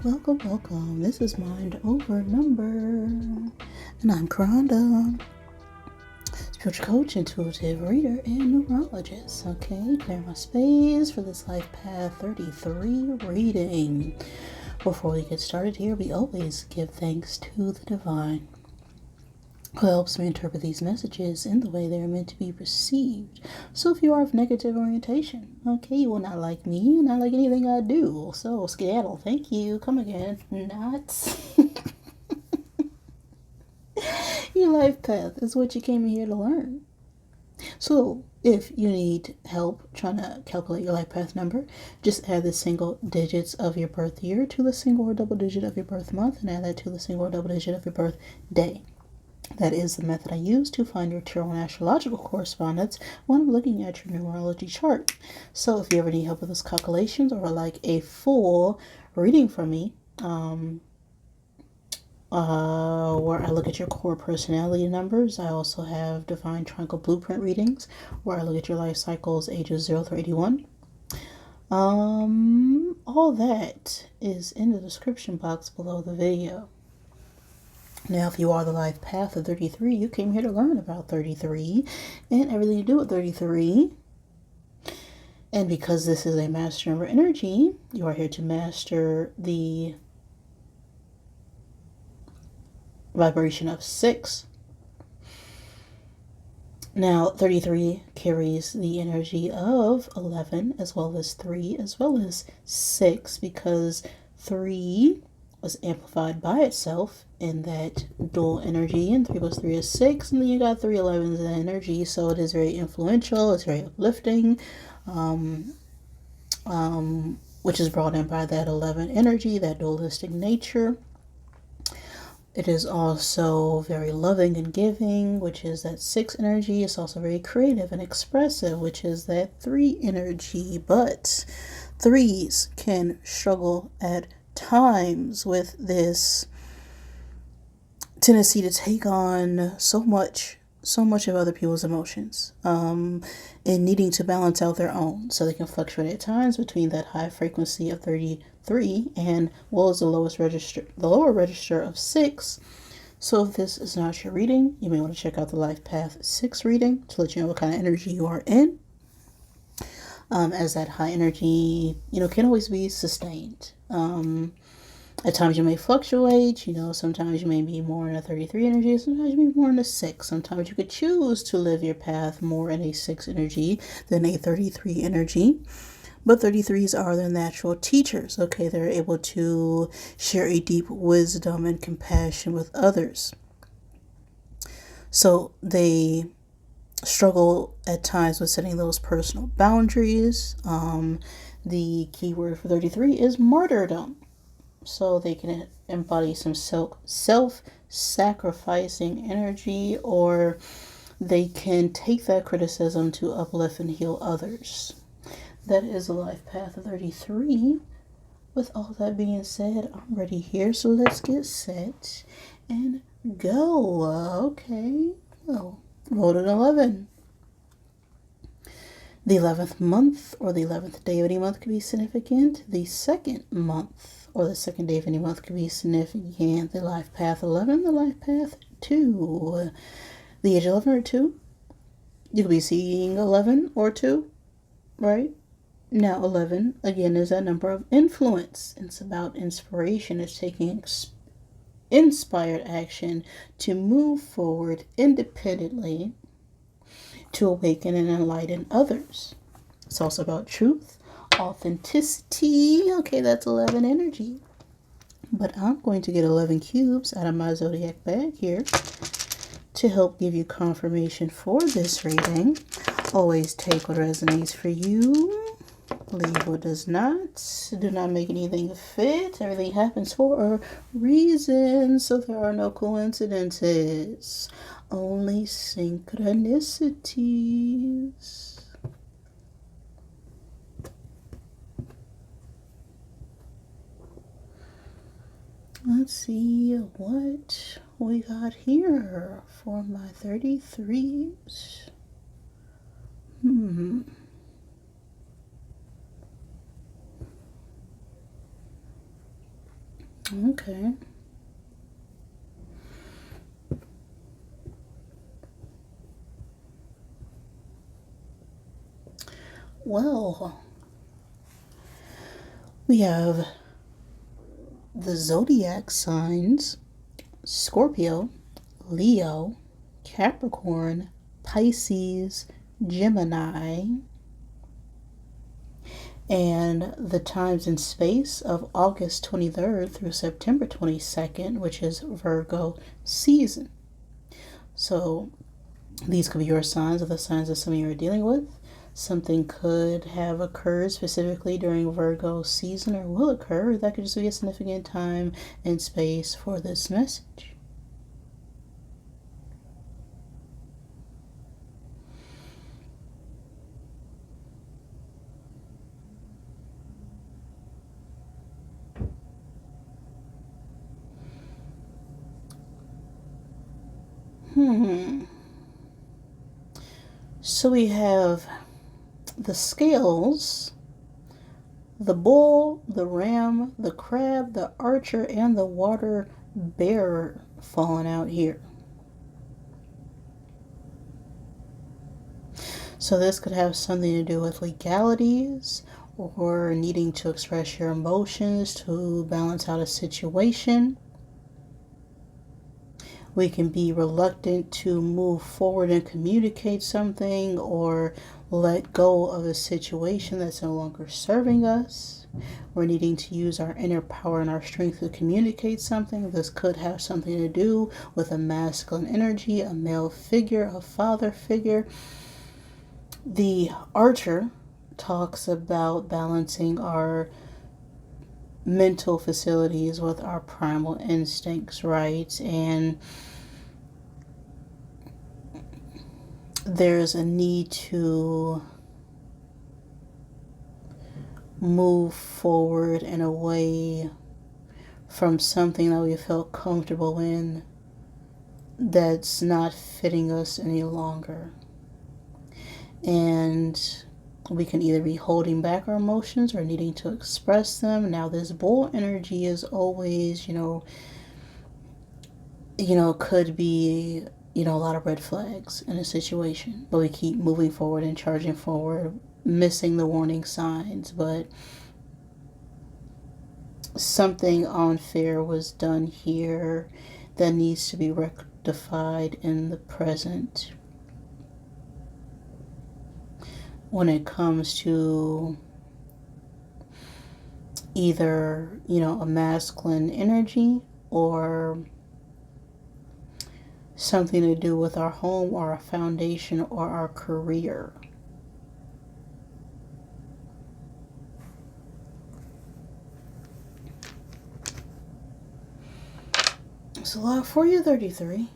Welcome. This is Mind Over Number, and I'm Karanda, spiritual coach, intuitive reader, and numerologist. Okay, clear my space for this Life Path 33 reading. Before we get started here, we always give thanks to the divine, who helps me interpret these messages in the way they are meant to be received. So if you are of negative orientation, okay, you will not like me, you will not like anything I do. So skedaddle, thank you, come again. Not. Your life path is what you came here to learn. So if you need help trying to calculate your life path number, just add the single digits of your birth year to the single or double digit of your birth month, and add that to the single or double digit of your birth day. That is the method I use to find your tarot and astrological correspondence when I'm looking at your numerology chart. So if you ever need help with those calculations or like a full reading from me, where I look at your core personality numbers, I also have Divine Triangle Blueprint readings where I look at your life cycles ages 0 through 81. All that is in the description box below the video. Now, if you are the life path of 33, you came here to learn about 33 and everything to do with 33. And because this is a master number energy, you are here to master the vibration of 6. Now, 33 carries the energy of 11, as well as 3, as well as 6, because 3 was amplified by itself in that dual energy, and 3 plus 3 is 6, and then you got 3 11s in energy, so it is very influential, it's very uplifting, which is brought in by that 11 energy, that dualistic nature. It is also very loving and giving, which is that 6 energy. It's also very creative and expressive, which is that 3 energy, but 3s can struggle at times with this tendency to take on so much of other people's emotions, and needing to balance out their own, so they can fluctuate at times between that high frequency of 33 and well as the lower register of 6. So if this is not your reading, you may want to check out the Life Path 6 reading to let you know what kind of energy you are in, as that high energy, can always be sustained. At times you may fluctuate, sometimes you may be more in a 33 energy, sometimes you may be more in a 6. Sometimes you could choose to live your path more in a 6 energy than a 33 energy. But 33s are their natural teachers, okay? They're able to share a deep wisdom and compassion with others. So they struggle at times with setting those personal boundaries. The key word for 33 is martyrdom. So they can embody some self-sacrificing energy, or they can take that criticism to uplift and heal others. That is the life path of 33. With all that being said, I'm ready here, so let's get set and go. Okay, well, roll an 11. The 11th month or the 11th day of any month could be significant. The second month or the second day of any month could be significant. The life path 11, the life path 2. The age 11 or 2. You could be seeing 11 or 2, right? Now 11, again, is that number of influence. It's about inspiration. It's taking inspired action to move forward independently, to awaken and enlighten others. It's also about truth, authenticity. Okay, that's 11 energy. But I'm going to get 11 cubes out of my Zodiac bag here to help give you confirmation for this reading. Always take what resonates for you. Leave what does not. Do not make anything fit. Everything happens for a reason, so there are no coincidences. Only synchronicities. Let's see what we got here for my 33s. Okay. Well, we have the zodiac signs: Scorpio, Leo, Capricorn, Pisces, Gemini, and the times and space of August 23rd through September 22nd, which is Virgo season. So these could be your signs or the signs that some of you are dealing with. Something could have occurred specifically during Virgo season or will occur. That could just be a significant time and space for this message. So we have the scales, the bull, the ram, the crab, the archer, and the water bearer falling out here. So this could have something to do with legalities or needing to express your emotions to balance out a situation. We can be reluctant to move forward and communicate something or let go of a situation that's no longer serving us. We're needing to use our inner power and our strength to communicate something. This could have something to do with a masculine energy, a male figure, a father figure. The archer talks about balancing our mental facilities with our primal instincts, right? And there's a need to move forward and away from something that we felt comfortable in that's not fitting us any longer. And we can either be holding back our emotions or needing to express them. Now, this bull energy is always, could be, a lot of red flags in a situation. But we keep moving forward and charging forward, missing the warning signs. But something unfair was done here that needs to be rectified in the present. When it comes to either, a masculine energy or something to do with our home or our foundation or our career. So log for you 33.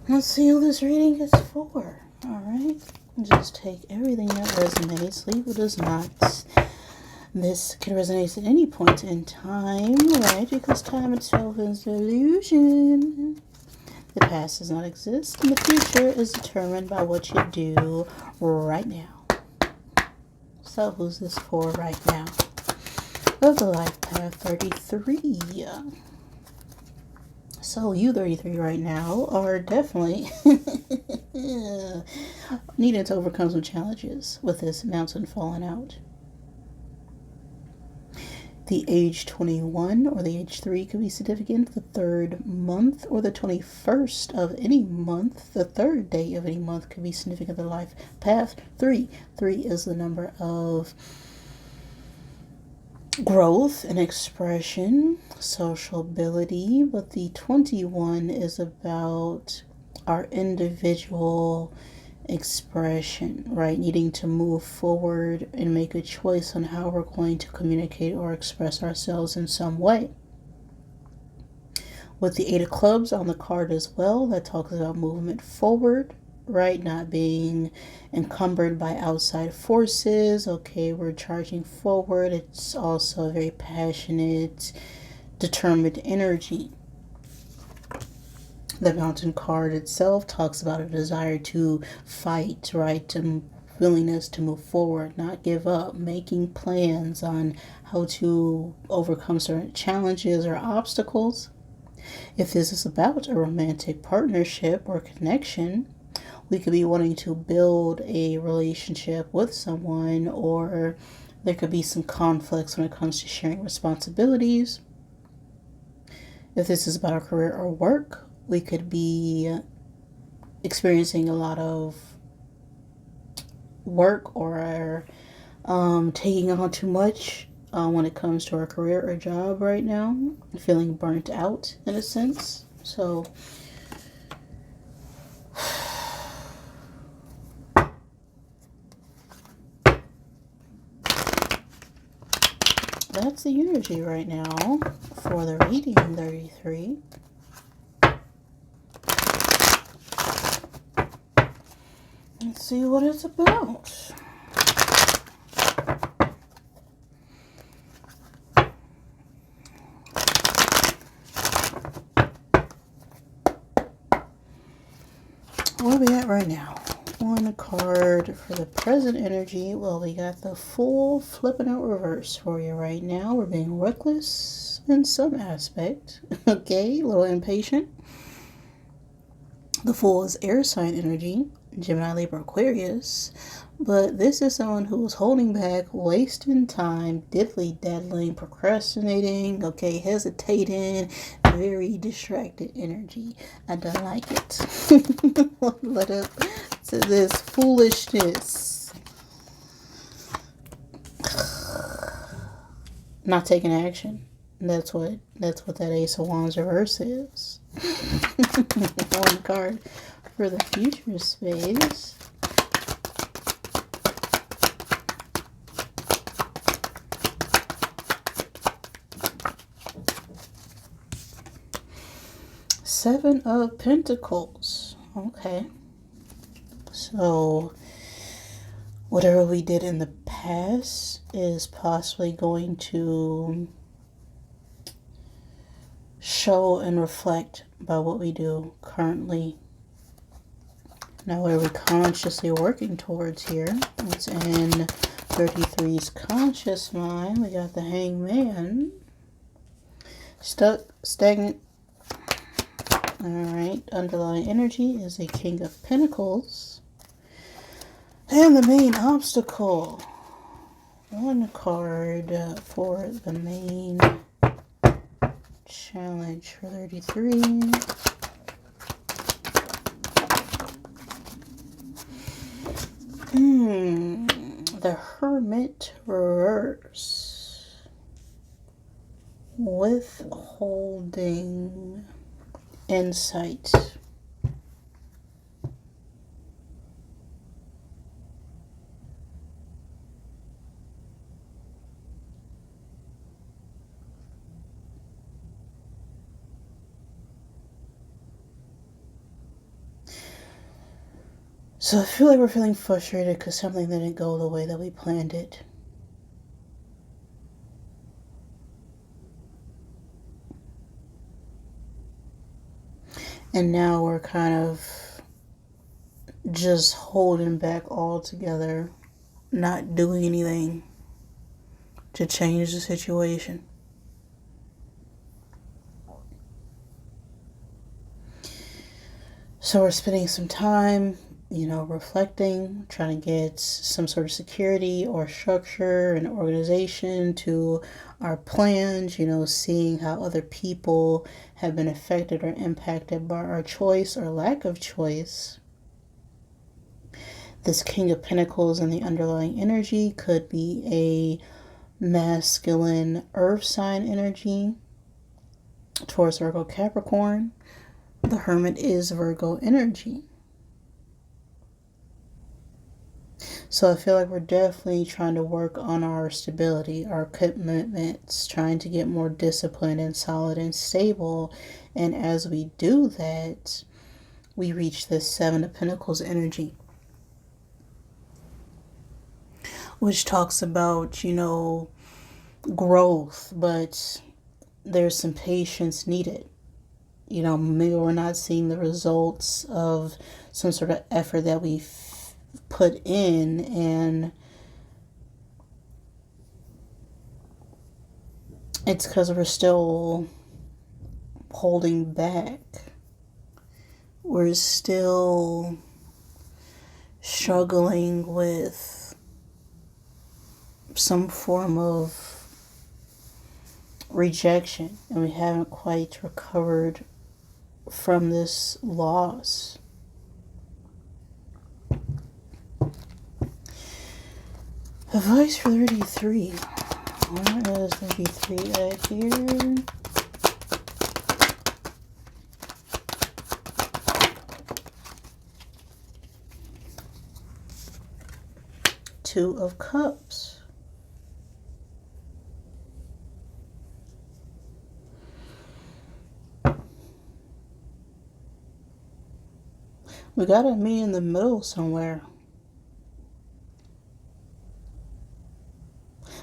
Let's see who this reading is for. Alright. Just take everything that resonates, leave what does not. This can resonate at any point in time, right? Because time itself is an illusion. The past does not exist, and the future is determined by what you do right now. So who's this for right now? Of the life path 33. So you 33 right now are definitely needing to overcome some challenges with this mountain falling out. The age 21 or the age 3 could be significant. The third month or the 21st of any month, the third day of any month could be significant. The life path 3. 3 is the number of growth and expression, sociability, but the 21 is about our individual expression, right? Needing to move forward and make a choice on how we're going to communicate or express ourselves in some way. With the 8 of clubs on the card as well, that talks about movement forward, right? Not being encumbered by outside forces. Okay, we're charging forward. It's also a very passionate, determined energy. The Mountain card itself talks about a desire to fight, right? And willingness to move forward, not give up, making plans on how to overcome certain challenges or obstacles. If this is about a romantic partnership or connection, we could be wanting to build a relationship with someone, or there could be some conflicts when it comes to sharing responsibilities. If this is about our career or work, we could be experiencing a lot of work or taking on too much when it comes to our career or job right now, feeling burnt out in a sense. So that's the energy right now for the reading 33. Let's see what it's about. Where are we at right now? One card for the present energy. Well, we got the Fool flipping out reverse for you right now. We're being reckless in some aspect. Okay, a little impatient. The Fool is air sign energy, Gemini, Libra, Aquarius. But this is someone who's holding back, wasting time, diddly-daddling, procrastinating, okay, hesitating, very distracted energy. I don't like it. Let up to this foolishness. Not taking action. That's what that Ace of Wands reverse is. One card for the future space. Seven of Pentacles. Okay. So whatever we did in the past is possibly going to show and reflect by what we do currently. Now, what are we consciously working towards here? It's in 33's conscious mind. We got the Hangman. Stuck, stagnant. Alright, underlying energy is a King of Pentacles. And the main obstacle. One card for the main challenge for 33. The Hermit reverse. Withholding insight. So I feel like we're feeling frustrated because something didn't go the way that we planned it. And now we're kind of just holding back altogether, not doing anything to change the situation. So we're spending some time, reflecting, trying to get some sort of security or structure and organization to our plans, seeing how other people have been affected or impacted by our choice or lack of choice. This King of Pentacles and the underlying energy could be a masculine earth sign energy towards Virgo, Capricorn. The Hermit is Virgo energy. So I feel like we're definitely trying to work on our stability, our commitments, trying to get more disciplined and solid and stable. And as we do that, we reach this Seven of Pentacles energy, which talks about, growth, but there's some patience needed. you know, maybe we're not seeing the results of some sort of effort that we put in, and it's because we're still holding back. We're still struggling with some form of rejection, and we haven't quite recovered from this loss. Advice for 33. Where is 33 at here? Two of Cups. We gotta meet in the middle somewhere.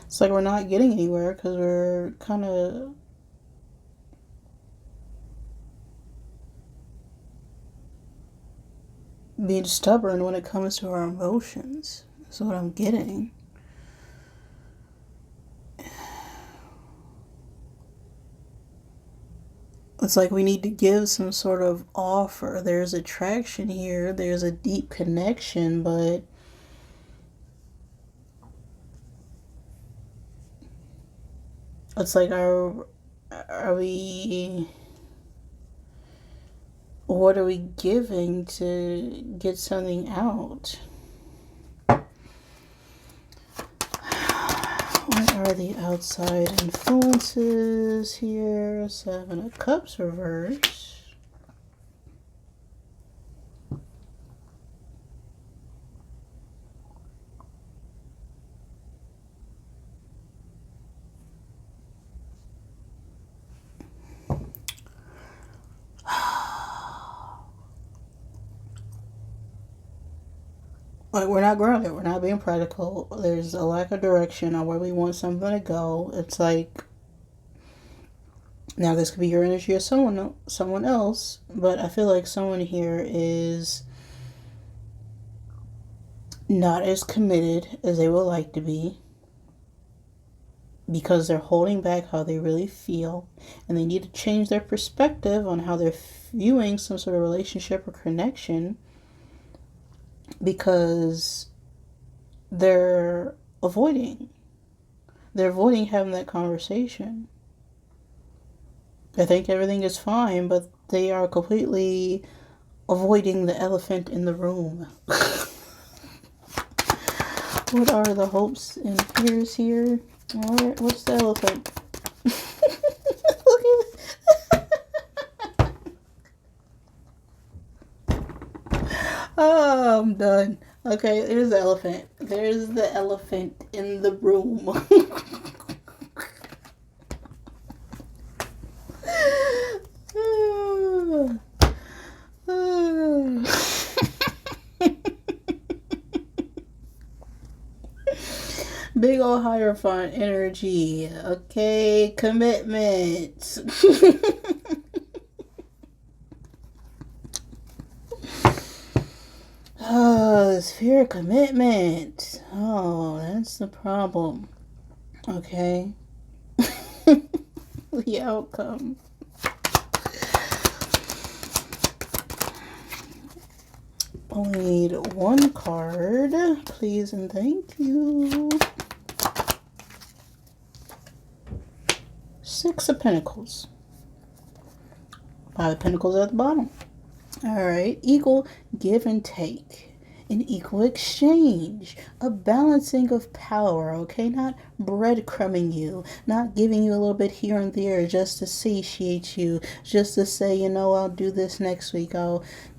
It's like we're not getting anywhere because we're kind of being stubborn when it comes to our emotions. That's what I'm getting. It's like we need to give some sort of offer. There's attraction here. There's a deep connection, but it's like, are we, what are we giving to get something out? What are the outside influences here? Seven of Cups reverse. Like, we're not grounded. We're not being practical. There's a lack of direction on where we want something to go. It's like, now this could be your energy or someone else, but I feel like someone here is not as committed as they would like to be because they're holding back how they really feel, and they need to change their perspective on how they're viewing some sort of relationship or connection, because they're avoiding having that conversation. I think everything is fine, but they are completely avoiding the elephant in the room. What are the hopes and fears here? What's the elephant? Look at Oh, I'm done. Okay, there's the elephant. There's the elephant in the room. Big ol' Hierophant energy. Okay, commitment. Oh, this fear of commitment. Oh, that's the problem. Okay. The outcome. Only need one card, please and thank you. Six of Pentacles. Five of Pentacles at the bottom. Alright, equal give and take. An equal exchange. A balancing of power, okay? Not breadcrumbing you. Not giving you a little bit here and there just to satiate you. Just to say, you know, I'll do this next week.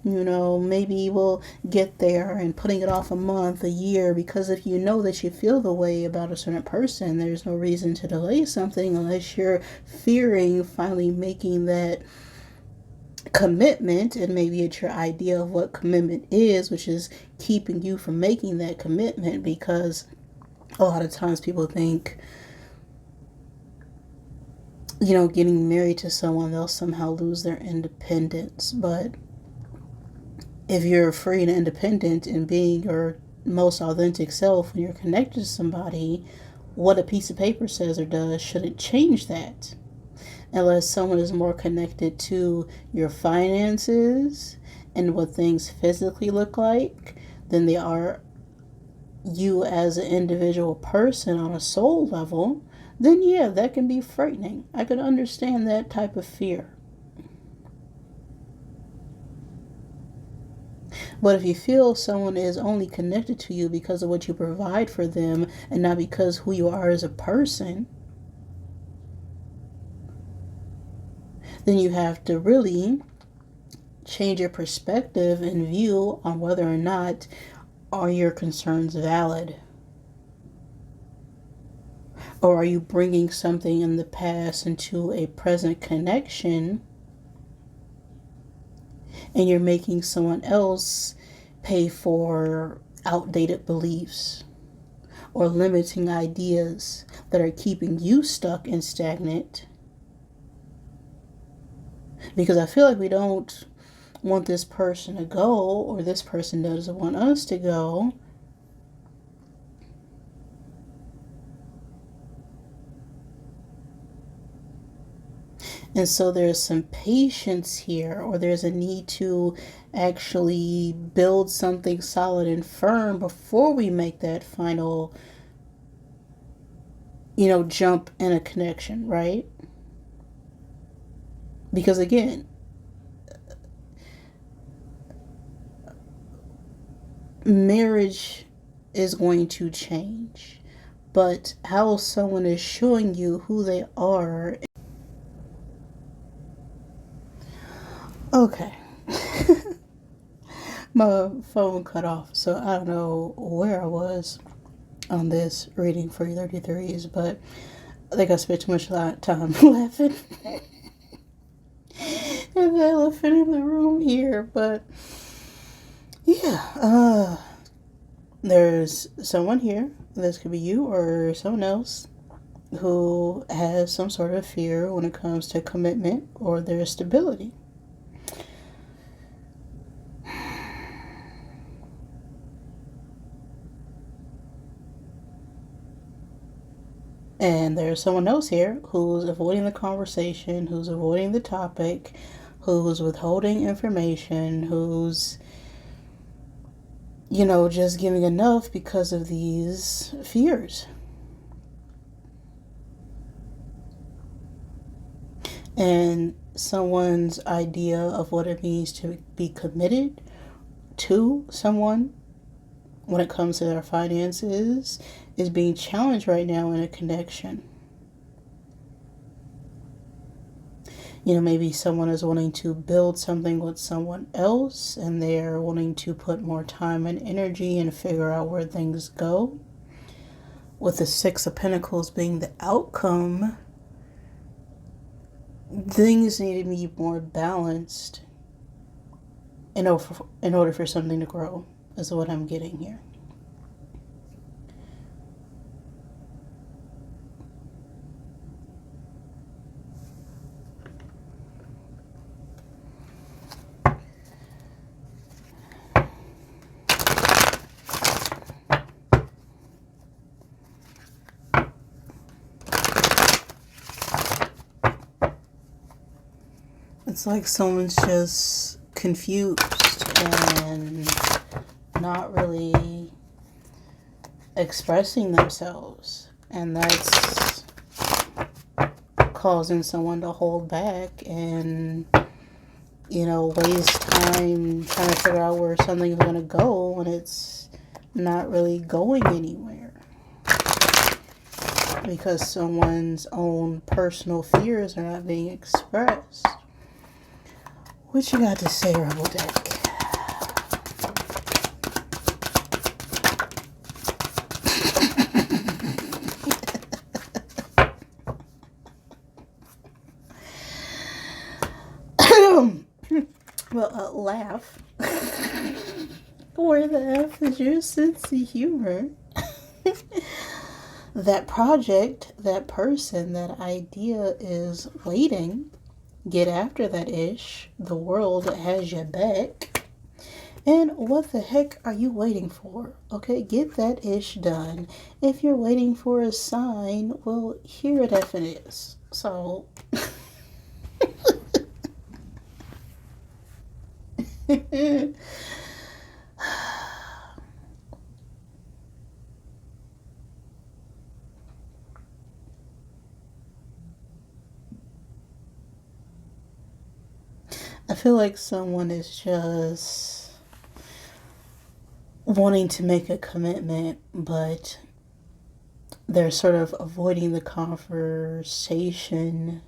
Maybe we'll get there, and putting it off a month, a year, because if you know that you feel the way about a certain person, there's no reason to delay something unless you're fearing finally making that commitment, and maybe it's your idea of what commitment is, which is keeping you from making that commitment, because a lot of times people think getting married to someone, they'll somehow lose their independence. But if you're free and independent and being your most authentic self when you're connected to somebody, what a piece of paper says or does shouldn't change that. Unless someone is more connected to your finances and what things physically look like than they are you as an individual person on a soul level, then yeah, that can be frightening. I can understand that type of fear. But if you feel someone is only connected to you because of what you provide for them and not because who you are as a person, then you have to really change your perspective and view on whether or not are your concerns valid. Or are you bringing something in the past into a present connection and you're making someone else pay for outdated beliefs or limiting ideas that are keeping you stuck and stagnant? Because I feel like we don't want this person to go, or this person doesn't want us to go. And so there's some patience here, or there's a need to actually build something solid and firm before we make that final, jump in a connection, right? Because again, marriage is going to change, but how someone is showing you who they are. Okay. My phone cut off, so I don't know where I was on this reading for 33s, but I think I spent too much time laughing at the elephant in the room here. But yeah, there's someone here, this could be you or someone else, who has some sort of fear when it comes to commitment or their stability. And there's someone else here who's avoiding the conversation, who's avoiding the topic, who's withholding information, who's, just giving enough because of these fears. And someone's idea of what it means to be committed to someone when it comes to their finances is being challenged right now in a connection. Maybe someone is wanting to build something with someone else and they're wanting to put more time and energy and figure out where things go. With the Six of Pentacles being the outcome, things need to be more balanced in order for something to grow, is what I'm getting here. It's like someone's just confused and not really expressing themselves. And that's causing someone to hold back and, waste time trying to figure out where something's going to go when it's not really going anywhere. Because someone's own personal fears are not being expressed. What you got to say, Rebel Deck? Well, laugh. Where the F is your sense of humor? that project, that person, that idea is waiting. Get after that ish. The world has your back. And what the heck are you waiting for? Okay, get that ish done. If you're waiting for a sign, well, here it effing is. So, I feel like someone is just wanting to make a commitment, but they're sort of avoiding the conversation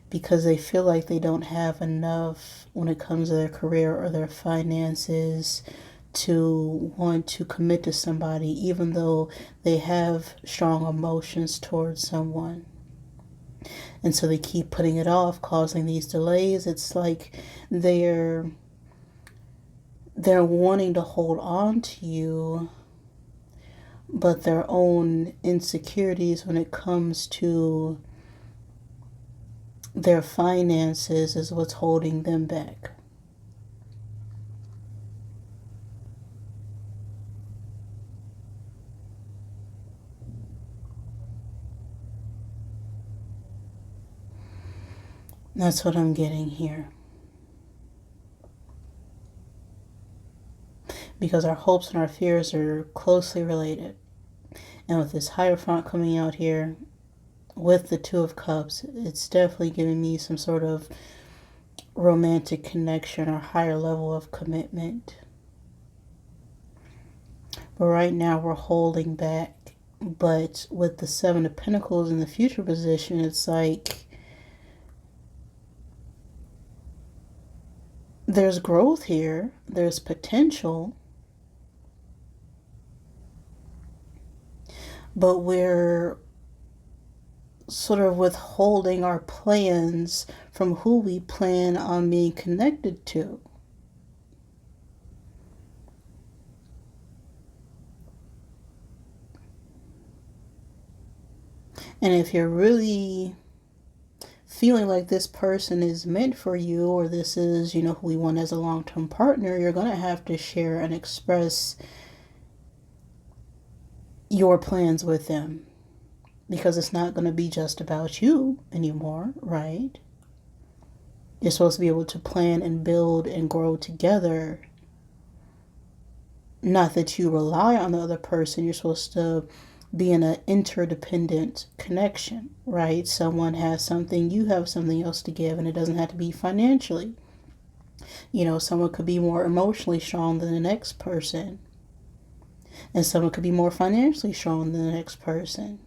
because they feel like they don't have enough when it comes to their career or their finances to want to commit to somebody, even though they have strong emotions towards someone. And so they keep putting it off, causing these delays. It's like they're wanting to hold on to you, but their own insecurities when it comes to their finances is what's holding them back. That's what I'm getting here. Because our hopes and our fears are closely related. And with this Hierophant coming out here, with the Two of Cups, it's definitely giving me some sort of romantic connection or higher level of commitment. But right now we're holding back. But with the Seven of Pentacles in the future position, it's like there's growth here, there's potential, but we're sort of withholding our plans from who we plan on being connected to. And if you're really feeling like this person is meant for you, or this is, who we want as a long-term partner, you're going to have to share and express your plans with them. Because it's not going to be just about you anymore, right? You're supposed to be able to plan and build and grow together. Not that you rely on the other person. You're supposed to be in an interdependent connection, right? Someone has something, you have something else to give, and it doesn't have to be financially. Someone could be more emotionally strong than the next person, and someone could be more financially strong than the next person.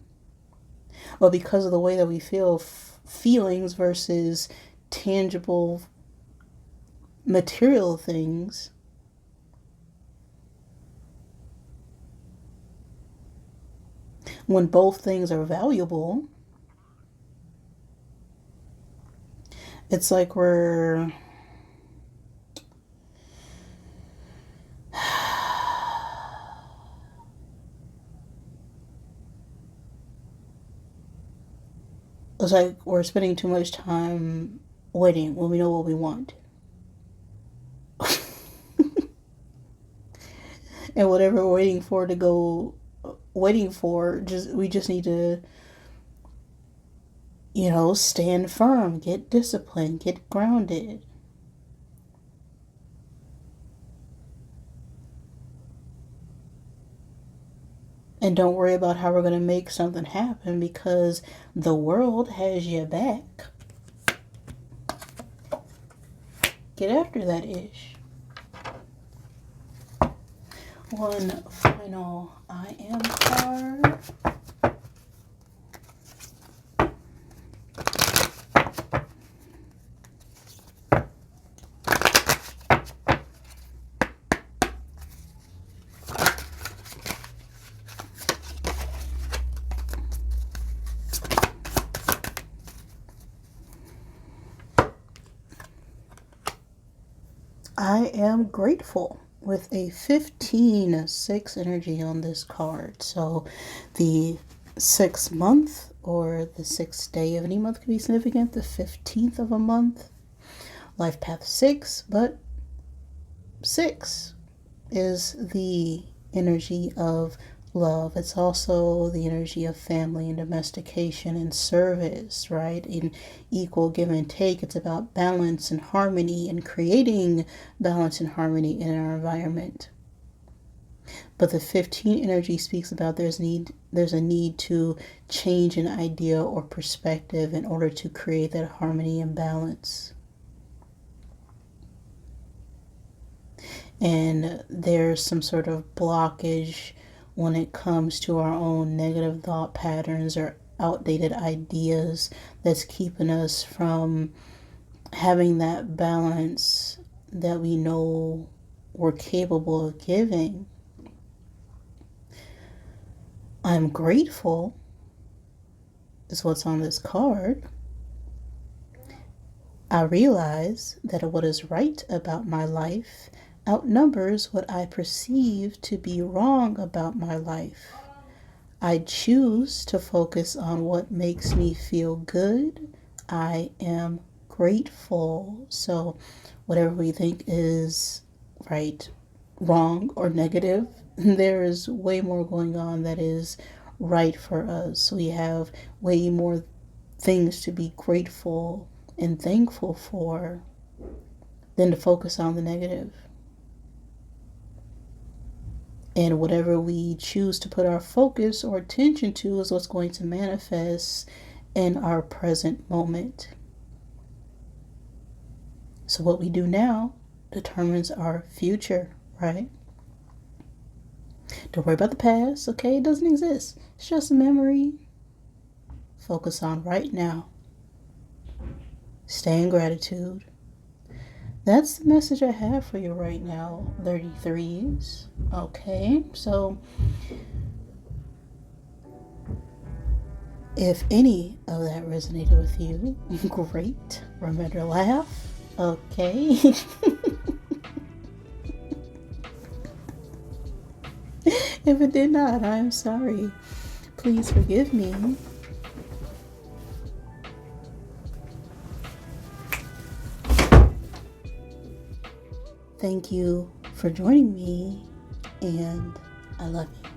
But because of the way that we feel, feelings versus tangible material things, when both things are valuable, it's like we're spending too much time waiting when we know what we want. And whatever we're waiting for, we just need to, stand firm, get disciplined, get grounded. And don't worry about how we're going to make something happen, because the world has your back. Get after that ish. One final I am card. I am grateful, with a 15-6 energy on this card. So the 6th month or the 6th day of any month could be significant. The 15th of a month. Life path 6, but 6 is the energy of love. It's also the energy of family and domestication and service, right? In equal give and take, it's about balance and harmony and creating balance and harmony in our environment. But the 15 energy speaks about there's a need to change an idea or perspective in order to create that harmony and balance. And there's some sort of blockage when it comes to our own negative thought patterns or outdated ideas that's keeping us from having that balance that we know we're capable of giving. I'm grateful is what's on this card. I realize that what is right about my life outnumbers what I perceive to be wrong about my life. I choose to focus on what makes me feel good. I am grateful. So whatever we think is right, wrong, or negative, there is way more going on that is right for us. We have way more things to be grateful and thankful for than to focus on the negative. And whatever we choose to put our focus or attention to is what's going to manifest in our present moment. So what we do now determines our future, right? Don't worry about the past, okay? It doesn't exist. It's just a memory. Focus on right now. Stay in gratitude. That's the message I have for you right now, 33s. Okay, so if any of that resonated with you, great. Remember to laugh. Okay. If it did not, I'm sorry. Please forgive me. Thank you for joining me, and I love you.